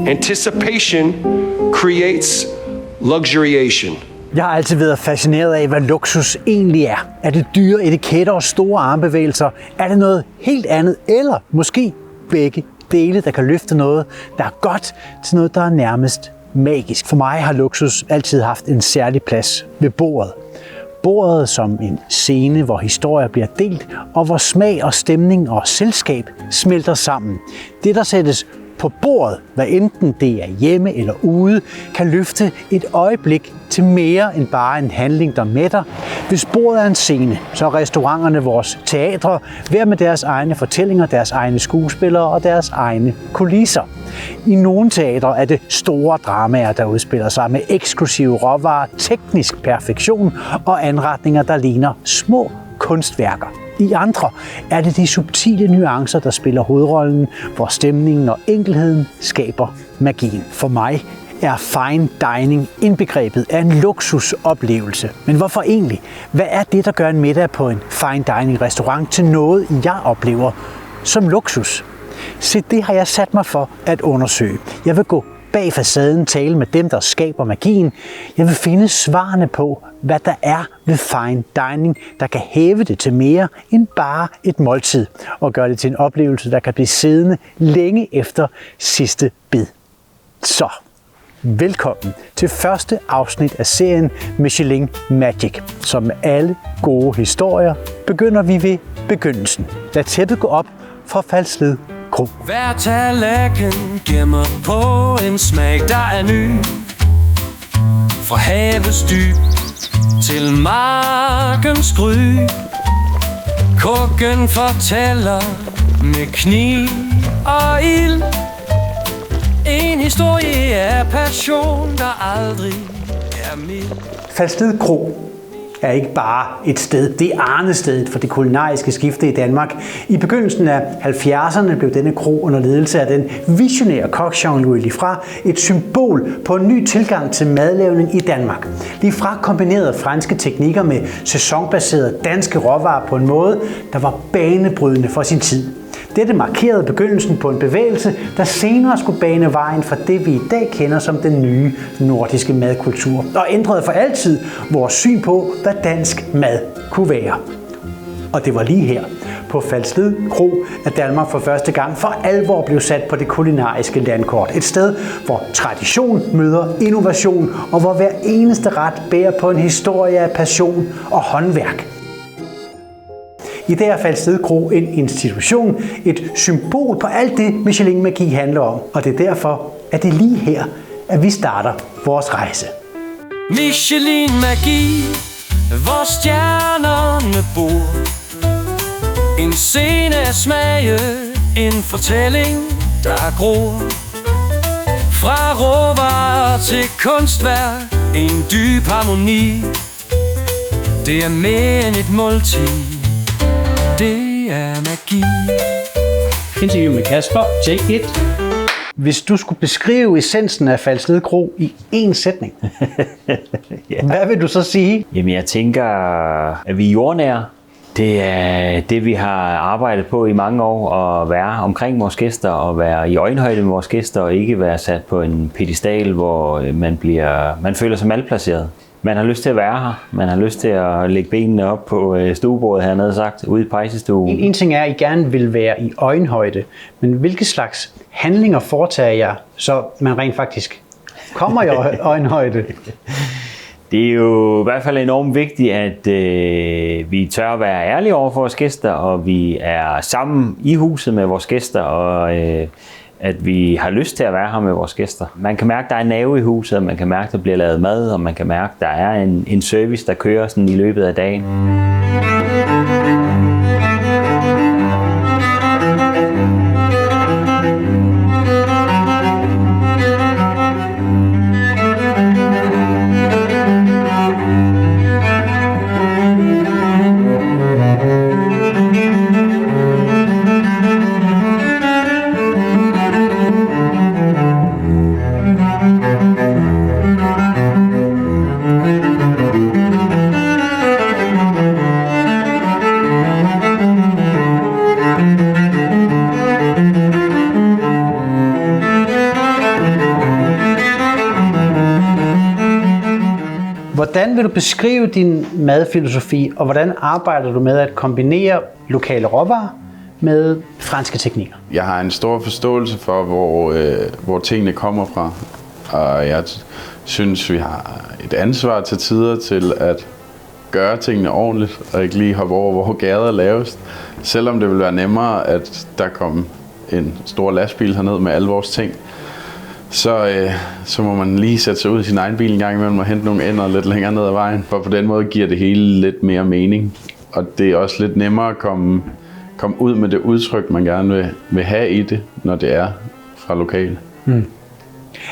Anticipation creates luxuriation. Jeg har altid været fascineret af, hvad luksus egentlig er. Er det dyre etiketter og store armbevægelser? Er det noget helt andet? Eller måske begge dele, der kan løfte noget, der er godt, til noget, der er nærmest magisk. For mig har luksus altid haft en særlig plads ved bordet. Bordet som en scene, hvor historier bliver delt, og hvor smag og stemning og selskab smelter sammen. Det, der sættes på bordet, hvad enten det er hjemme eller ude, kan løfte et øjeblik til mere end bare en handling, der mætter. Hvis bordet er en scene, så er restauranterne vores teatre, hver med deres egne fortællinger, deres egne skuespillere og deres egne kulisser. I nogle teatre er det store dramaer, der udspiller sig med eksklusive råvarer, teknisk perfektion og anretninger, der ligner små kunstværker. I andre er det de subtile nuancer, der spiller hovedrollen, hvor stemningen og enkelheden skaber magien. For mig er fine dining indbegrebet af en luksusoplevelse. Men hvorfor egentlig? Hvad er det, der gør en middag på en fine dining restaurant til noget, jeg oplever som luksus? Se, det har jeg sat mig for at undersøge. Jeg vil gå bag facaden, tale med dem, der skaber magien. Jeg vil finde svarene på, hvad der er ved fine dining, der kan hæve det til mere end bare et måltid, og gøre det til en oplevelse, der kan blive siddende længe efter sidste bid. Så, velkommen til første afsnit af serien Michelin Magic. Som med alle gode historier, begynder vi ved begyndelsen. Lad tæppet gå op for Falsled Kro. Hver tallerken gemmer på en smag, der er ny. Fra havets dyb til markens gry. Kokken fortæller med kniv og ild. En historie af passion, der aldrig er mild. Falsled Kro er ikke bare et sted, det er arnestedet for det kulinariske skifte i Danmark. I begyndelsen af 70'erne blev denne kro under ledelse af den visionære kok Jean-Louis Liffra et symbol på en ny tilgang til madlavning i Danmark. Liffra kombinerede franske teknikker med sæsonbaserede danske råvarer på en måde, der var banebrydende for sin tid. Dette markerede begyndelsen på en bevægelse, der senere skulle bane vejen for det, vi i dag kender som den nye nordiske madkultur, og ændrede for altid vores syn på, hvad dansk mad kunne være. Og det var lige her, på Falsled Kro, at Danmark for første gang for alvor blev sat på det kulinariske landkort. Et sted, hvor tradition møder innovation, og hvor hver eneste ret bærer på en historie af passion og håndværk. I dag er Falsled Kro en institution, et symbol på alt det Michelin-magi handler om. Og det er derfor, at det er lige her, at vi starter vores rejse. Michelin-magi, hvor stjernerne bor. En scene af smage, en fortælling, der gror. Fra råvarer til kunstværk, en dyb harmoni. Det er mere end et måltid. Det er magi. Interview med Kasper, take it. Hvis du skulle beskrive essensen af Falsled Kro i én sætning, Hvad vil du så sige? Jamen jeg tænker, at vi er jordnære. Det er det, vi har arbejdet på i mange år, at være omkring vores gæster og være i øjenhøjde med vores gæster og ikke være sat på en pedestal, hvor man føler sig malplaceret. Man har lyst til at være her. Man har lyst til at lægge benene op på stuebordet hernede sagt, ude i pejsestuen. En ting er, at I gerne vil være i øjenhøjde, men hvilke slags handlinger foretager jeg, så man rent faktisk kommer i øjenhøjde? Det er jo i hvert fald enormt vigtigt, at vi tør at være ærlige over for vores gæster, og vi er sammen i huset med vores gæster, og at vi har lyst til at være her med vores gæster. Man kan mærke, at der er en nerve i huset, og man kan mærke, at der bliver lavet mad, og man kan mærke, at der er en service, der kører sådan i løbet af dagen. Hvordan vil du beskrive din madfilosofi, og hvordan arbejder du med at kombinere lokale råvarer med franske teknikker? Jeg har en stor forståelse for, hvor tingene kommer fra, og jeg synes, vi har et ansvar til tider til at gøre tingene ordentligt, og ikke lige hoppe over, hvor gader er lavest. Selvom det vil være nemmere, at der kom en stor lastbil herned med alle vores ting, så må man lige sætte sig ud i sin egen bil en gang imellem og hente nogle ender lidt længere ned ad vejen. For på den måde giver det hele lidt mere mening. Og det er også lidt nemmere at komme ud med det udtryk, man gerne vil have i det, når det er fra lokale.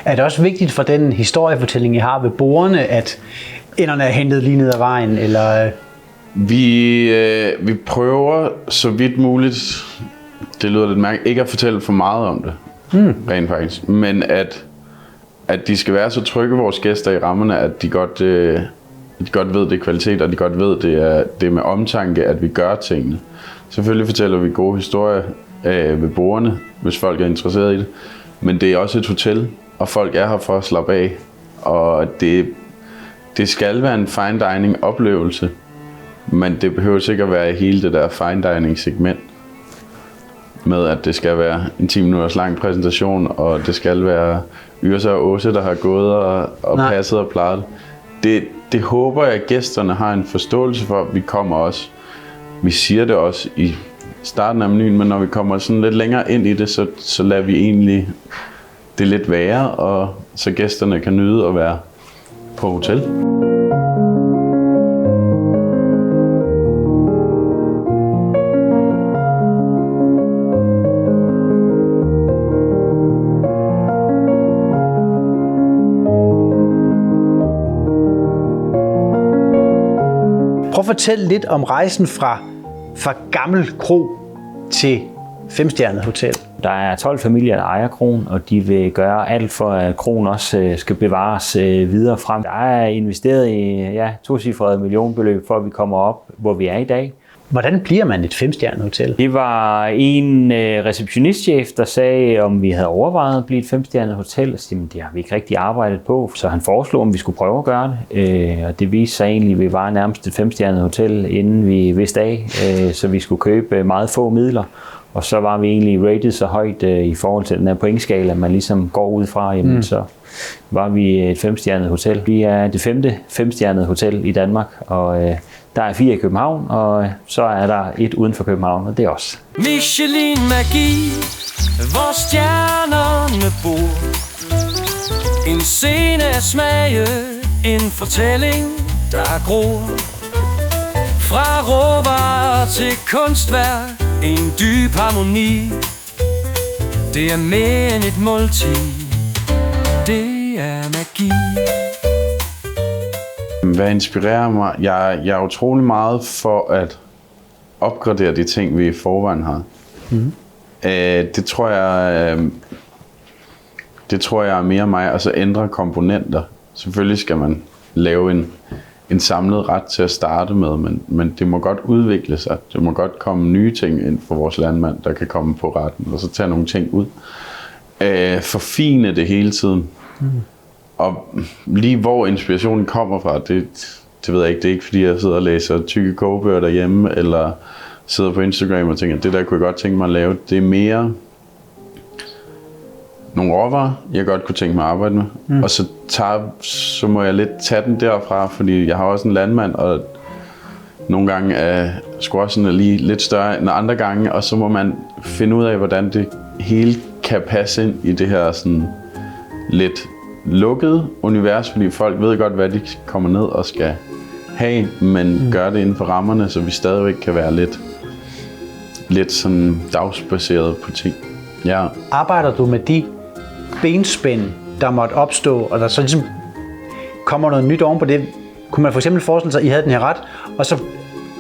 Er det også vigtigt for den historiefortælling, I har ved bordene, at enderne er hentet lige ned ad vejen? Eller? Vi prøver så vidt muligt, det lyder lidt mærkeligt, ikke at fortælle for meget om det, rent faktisk. Men at de skal være så trygge, vores gæster, i rammerne, at de godt ved, det er kvalitet, og de godt ved, det er med omtanke, at vi gør tingene. Selvfølgelig fortæller vi gode historier ved bordene, hvis folk er interesseret i det. Men det er også et hotel, og folk er her for at slappe af. Og det skal være en fine dining oplevelse, men det behøver ikke at være hele det der fine dining segment. Med at det skal være en 10 minutters lang præsentation, og det skal være Yrsa og Åse, der har gået og passet og plejet det. Det håber jeg, at gæsterne har en forståelse for. Vi kommer også, vi siger det også i starten af menuen, men når vi kommer sådan lidt længere ind i det, så lader vi egentlig det lidt være, og så gæsterne kan nyde at være på hotel. Prøv at fortælle lidt om rejsen fra gammel kro til 5-stjernet hotel. Der er 12 familier, der ejer kroen, og de vil gøre alt for, at kroen også skal bevares videre frem. Der er investeret i tocifrede millionbeløb, for at vi kommer op, hvor vi er i dag. Hvordan bliver man et 5-stjernet hotel? Det var en receptionistchef, der sagde, om vi havde overvejet at blive et 5-stjernet hotel. Så det har vi ikke rigtig arbejdet på, så han foreslog, om vi skulle prøve at gøre det. Og det viste sig egentlig, at vi var nærmest et 5-stjernet hotel, inden vi vidste af, så vi skulle købe meget få midler. Og så var vi egentlig rated så højt i forhold til den her pointskala, man ligesom går ud fra, jamen, så var vi et 5-stjernet hotel. Vi er det 5. 5-stjernet hotel i Danmark, og der er 4 i København, og så er der 1 uden for København, og det er os. Michelin-magi, hvor stjernerne bor. En scene af smage, en fortælling, der gror. Fra råvarer til kunstværk, en dyb harmoni. Det er mere end et måltid, det er magi. Hvad inspirerer mig? Jeg er utrolig meget for at opgradere de ting, vi i forvejen har. Det tror jeg er mere mig, og så ændre komponenter. Selvfølgelig skal man lave en samlet ret til at starte med, men det må godt udvikle sig. Det må godt komme nye ting ind for vores landmand, der kan komme på retten, og så tage nogle ting ud. Forfine det hele tiden. Og lige hvor inspirationen kommer fra, det ved jeg ikke. Det er ikke fordi, jeg sidder og læser tykke kogebøger derhjemme, eller sidder på Instagram og tænker, det der kunne jeg godt tænke mig at lave. Det er mere nogle råvarer, jeg godt kunne tænke mig at arbejde med. Og så må jeg lidt tage den derfra, fordi jeg har også en landmand, og nogle gange er squashen lige lidt større end andre gange, og så må man finde ud af, hvordan det hele kan passe ind i det her sådan lidt lukket univers, fordi folk ved godt, hvad de kommer ned og skal have, men gør det inden for rammerne, så vi stadigvæk kan være lidt sådan dagsbaseret på ting. Ja. Arbejder du med de benspænd, der måtte opstå, og der så ligesom kommer noget nyt oven på det? Kunne man for eksempel forestille sig, at I havde den her ret, og så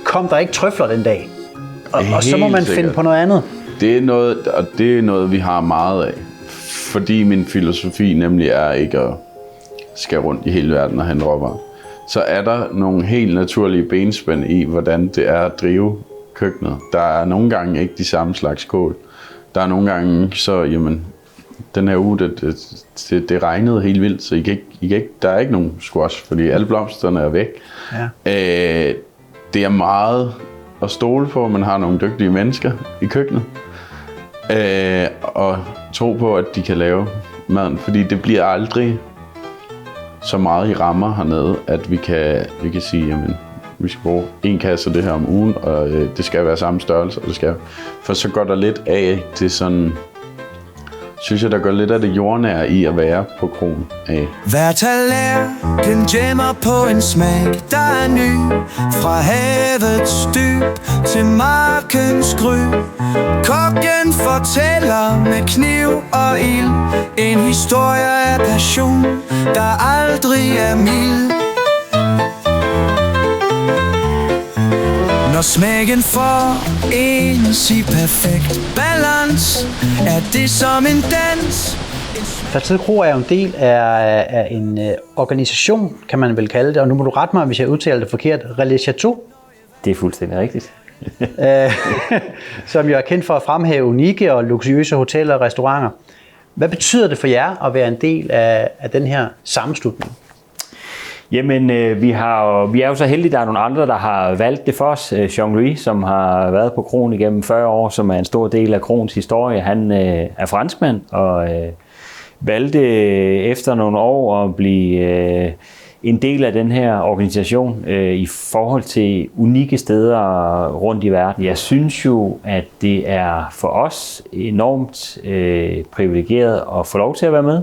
kom der ikke trøfler den dag? Og så må man finde på noget andet? Det er noget, vi har meget af. Fordi min filosofi nemlig er ikke at skal rundt i hele verden og hente råvarer. Så er der nogle helt naturlige benspænd i, hvordan det er at drive køkkenet. Der er nogle gange ikke de samme slags kål. Der er nogle gange, så den her uge, det regnede helt vildt, så der er ikke nogen squash, fordi alle blomsterne er væk. Ja. Det er meget at stole på, at man har nogle dygtige mennesker i køkkenet, og tro på, at de kan lave maden, fordi det bliver aldrig så meget i rammer hernede, at vi kan sige, jamen, vi skal bruge 1 kasse af det her om ugen, og det skal være samme størrelse, og for så går der lidt af til sådan, synes jeg, der går lidt af det jordnære i at være på kroen af. Hver tallerken gemmer på en smag, der er ny. Fra havets dyb til markens gry. Kokken fortæller med kniv og ild en historie af passion, der aldrig er mild. Når smækken forenes i perfekt balance, er det som en dans. Falsted Kro er jo en del af en organisation, kan man vel kalde det, og nu må du rette mig, hvis jeg udtaler det forkert, Relais Chateau. Det er fuldstændig rigtigt. Som jo er kendt for at fremhæve unikke og luksuriøse hoteller og restauranter. Hvad betyder det for jer at være en del af den her sammenslutning? Jamen, vi er jo så heldige, at der er nogle andre, der har valgt det for os. Jean-Louis, som har været på kroen igennem 40 år, som er en stor del af kroens historie. Han er franskmand og valgte efter nogle år at blive en del af den her organisation i forhold til unikke steder rundt i verden. Jeg synes jo, at det er for os enormt privilegeret at få lov til at være med.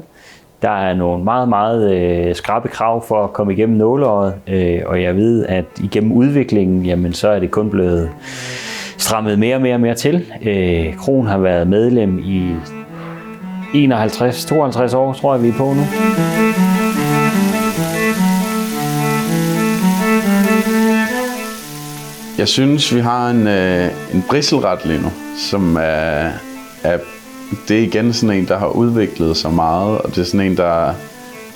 Der er nogle meget, meget skrappe krav for at komme igennem nåleøjet, og jeg ved, at igennem udviklingen, jamen, så er det kun blevet strammet mere og mere til. Kroen har været medlem i 51-52 år, tror jeg, vi er på nu. Jeg synes, vi har en brisselret lige nu, som er det er igen sådan en, der har udviklet sig meget, og det er sådan en, der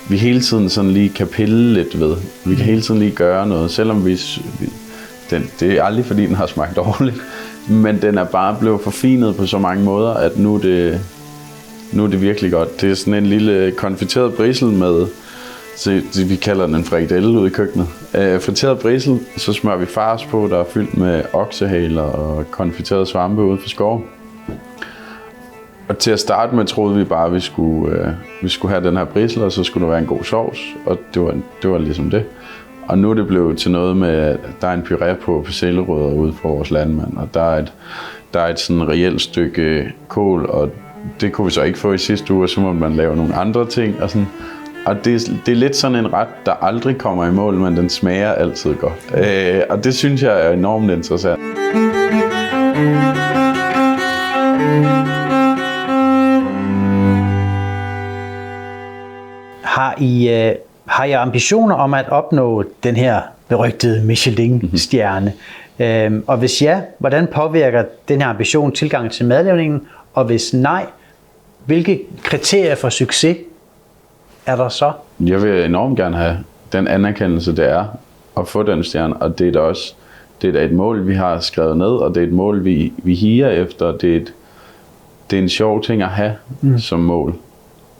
vi hele tiden sådan lige kan pille lidt ved. Vi kan hele tiden lige gøre noget, selvom det er aldrig fordi, den har smagt dårligt, men den er bare blevet forfinet på så mange måder, at nu er det virkelig godt. Det er sådan en lille konfiteret brissel med, så vi kalder den en frikadelle ude i køkkenet. Friteret brissel, så smører vi fars på, der er fyldt med oksehaler og konfiterede svampe ude fra skov. Og til at starte med troede vi bare, at vi skulle have den her brissel, og så skulle der være en god sovs, og det var ligesom det. Og nu er det blevet til noget med, at der er en puré på persillerødder ude for vores landmand, og der er et sådan reelt stykke kål, og det kunne vi så ikke få i sidste uge, og så må man lave nogle andre ting. Og, sådan. Og det er lidt sådan en ret, der aldrig kommer i mål, men den smager altid godt. Og det synes jeg er enormt interessant. Har I ambitioner om at opnå den her berygtede Michelin-stjerne? Og hvis ja, hvordan påvirker den her ambition tilgangen til madlavningen? Og hvis nej, hvilke kriterier for succes er der så? Jeg vil enormt gerne have den anerkendelse, det er at få den stjerne, og det er da et mål, vi har skrevet ned, og det er et mål, vi higer efter. Det er en sjov ting at have som mål.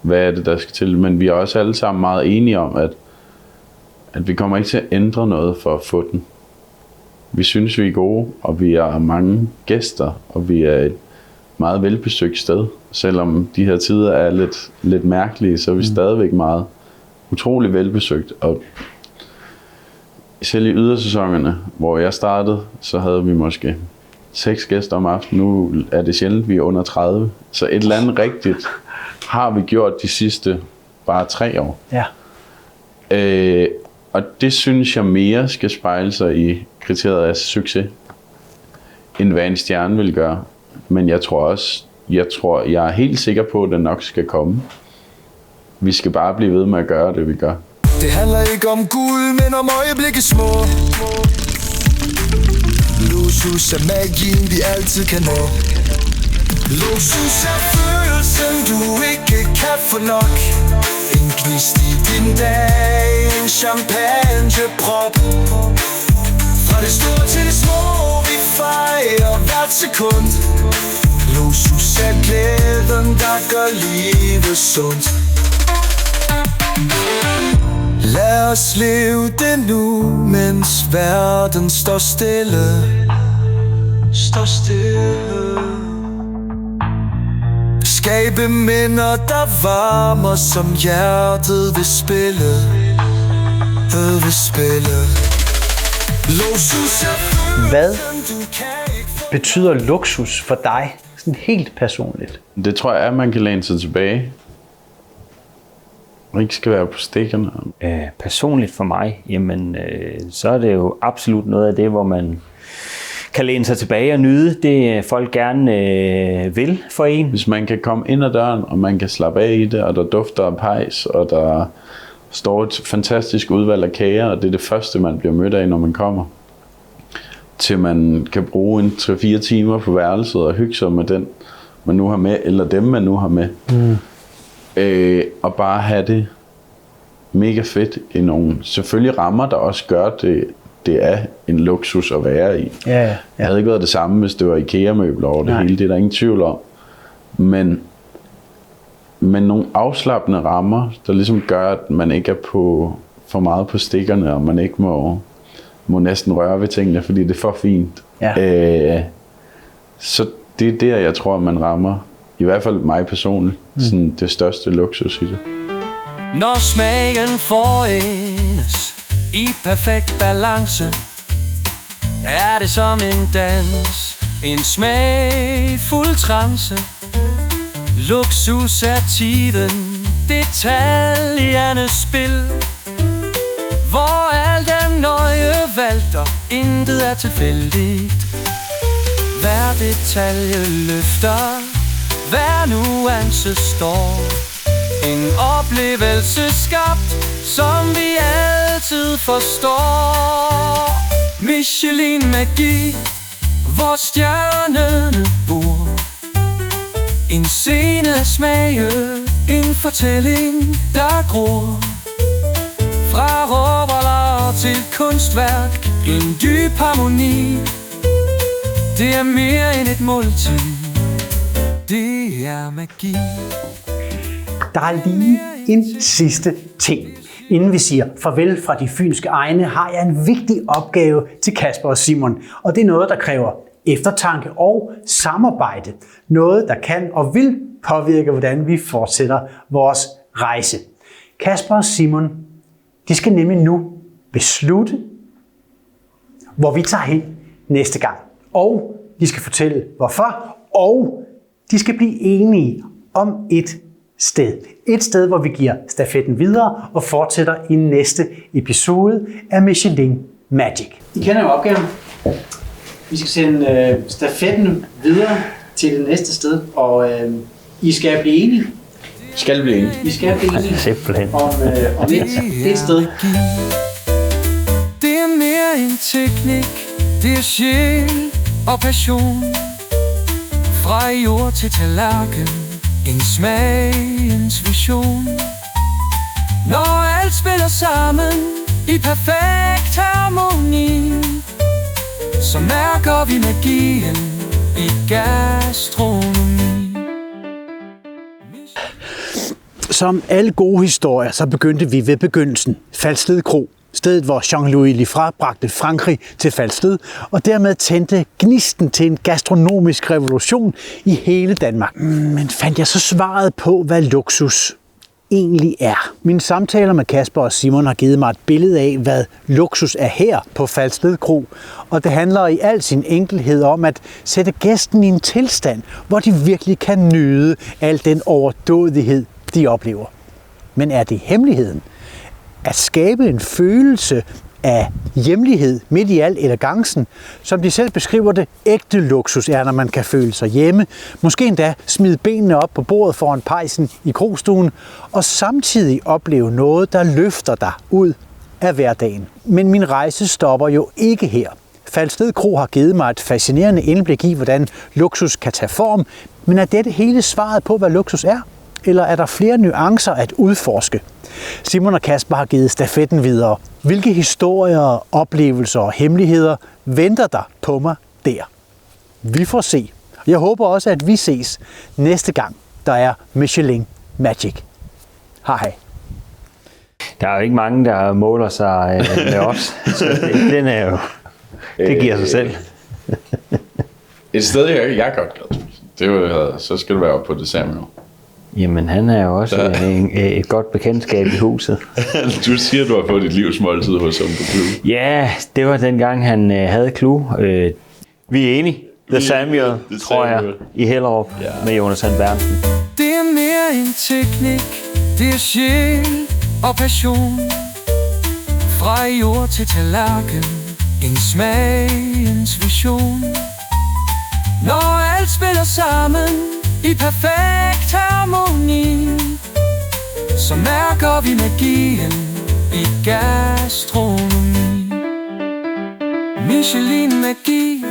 Hvad er det, der skal til? Men vi er også alle sammen meget enige om, at vi kommer ikke til at ændre noget for at få den. Vi synes, vi er gode, og vi er mange gæster, og vi er et meget velbesøgt sted. Selvom de her tider er lidt mærkelige, så er vi stadigvæk meget utrolig velbesøgt. Og selv i ydersæsonerne, hvor jeg startede, så havde vi måske 6 gæster om aftenen. Nu er det sjældent, vi er under 30. Så et eller andet rigtigt har vi gjort de sidste bare 3 år. Ja. Og det synes jeg mere skal spejle sig i kriteriet af succes, end hvad en stjerne vil gøre. Men jeg er helt sikker på, at den nok skal komme. Vi skal bare blive ved med at gøre det, vi gør. Det handler ikke om guld, men om øjeblikke små. Luksus er magien, vi altid kan nå. Luksus er følelsen, du ikke kan få nok. En gnist i din dag, en champagneprop. Fra det store til det små, vi fejrer hvert sekund. Luksus er glæden, der gør livet sundt. Lad os leve det nu, mens verden står stille. Står stille. Skabe minder, der varmer, som hjertet vil spille. Vil spille. Luksus er følelsen, Hvad du kan ikke få. betyder luksus for dig, sådan helt personligt? Det tror jeg, at man kan læne sig tilbage. Og ikke skal være på stikkerne. Personligt for mig, jamen, så er det jo absolut noget af det, hvor man kan læne sig tilbage og nyde det, folk gerne vil for en. Hvis man kan komme ind ad døren, og man kan slappe af i det, og der dufter af pejs, og der står et fantastisk udvalg af kager, og det er det første, man bliver mødt af, når man kommer. Til man kan bruge 3-4 timer på værelset og hygge sig med den, man nu har med, eller dem, man nu har med. Og bare have det mega fedt i nogle selvfølgelig rammer, der også gør det er en luksus at være i. Ja. Det havde ikke været det samme, hvis det var IKEA-møbler over det Nej. hele. Det er der ingen tvivl om. Men nogle afslappende rammer, der ligesom gør, at man ikke er for meget på stikkerne, og man ikke må næsten røre ved tingene, fordi det er for fint. Ja. Så det er der, jeg tror, man rammer, i hvert fald mig personligt, sådan det største luksus i det. Når smagen forenes i perfekt balance, er det som en dans, en smagfuld trance. Luksus er tiden, detaljernes spil, hvor alt er nøje valgt og intet er tilfældigt. Hver detalje løfter, hver nuance står. En oplevelse skabt, som vi altid forstår. Michelin-magi, hvor stjernerne bor. En scene af smage, en fortælling, der gror. Fra råvarer til kunstværk, en dyb harmoni. Det er mere end et måltid, det er magi. Der er lige en sidste ting. Inden vi siger farvel fra de fynske egne, har jeg en vigtig opgave til Kasper og Simon. Og det er noget, der kræver eftertanke og samarbejde. Noget, der kan og vil påvirke, hvordan vi fortsætter vores rejse. Kasper og Simon, de skal nemlig nu beslutte, hvor vi tager hen næste gang. Og de skal fortælle hvorfor, og de skal blive enige om et sted. Et sted, hvor vi giver stafetten videre og fortsætter i næste episode af Michelin Magic. I kender jo opgaven. Vi skal sende stafetten videre til det næste sted, og I skal blive enige. Skal blive enige. I skal blive enige Simpelthen. om et sted. Det er mere end teknik, det er sjæl og passion. Fra jord til tallerken, en smagens vision. Når alt spiller sammen i perfekt harmoni, så mærker vi magien i gastronomi. Som alle gode historier, så begyndte vi ved begyndelsen. Falsted Kro, stedet hvor Jean-Louis Liffra bragte Frankrig til Falsted, og dermed tændte gnisten til en gastronomisk revolution i hele Danmark. Men fandt jeg så svaret på, hvad luksus egentlig er? Mine samtaler med Kasper og Simon har givet mig et billede af, hvad luksus er her på Falsted Kro. Og det handler i al sin enkelhed om at sætte gæsten i en tilstand, hvor de virkelig kan nyde al den overdådighed, de oplever. Men er det hemmeligheden? At skabe en følelse af hjemlighed midt i al elegancen, som de selv beskriver det, ægte luksus er, når man kan føle sig hjemme, måske endda smide benene op på bordet foran pejsen i krogstuen, og samtidig opleve noget, der løfter dig ud af hverdagen. Men min rejse stopper jo ikke her. Falsted Kro har givet mig et fascinerende indblik i, hvordan luksus kan tage form, men er dette hele svaret på, hvad luksus er? Eller er der flere nuancer at udforske? Simon og Kasper har givet stafetten videre. Hvilke historier, oplevelser og hemmeligheder venter der på mig der? Vi får se. Jeg håber også, at vi ses næste gang, der er Michelin Magic. Hej. Der er jo ikke mange, der måler sig med os. Så den er jo... Det giver sig selv. Et sted, jeg er godt glad. Det var, så skal du være oppe på dessertmenu. Jamen, han er jo også et godt bekendtskab i huset. Du siger, du har fået dit livs måltid hos ham på Clue. Ja, det var dengang, han havde Clue. Vi er enige. The Samuel, tror jeg, i Hellerup med Jonas Sand Berntsen. Det er mere end teknik, det er sjæl og passion. Fra jord til tallerken, en smagens vision. Når alt spiller sammen i perfekt harmoni, så mærker vi magien i gastronomi. Michelin-magi,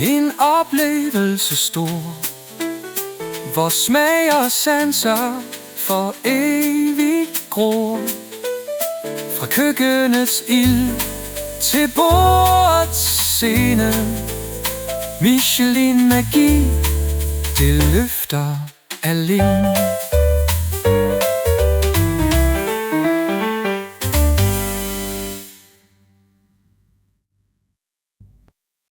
en oplevelse stor, hvor smag og sanser for evigt gror. Fra køkkenets ild til bordets scene, Michelin-magi, det løfter alene.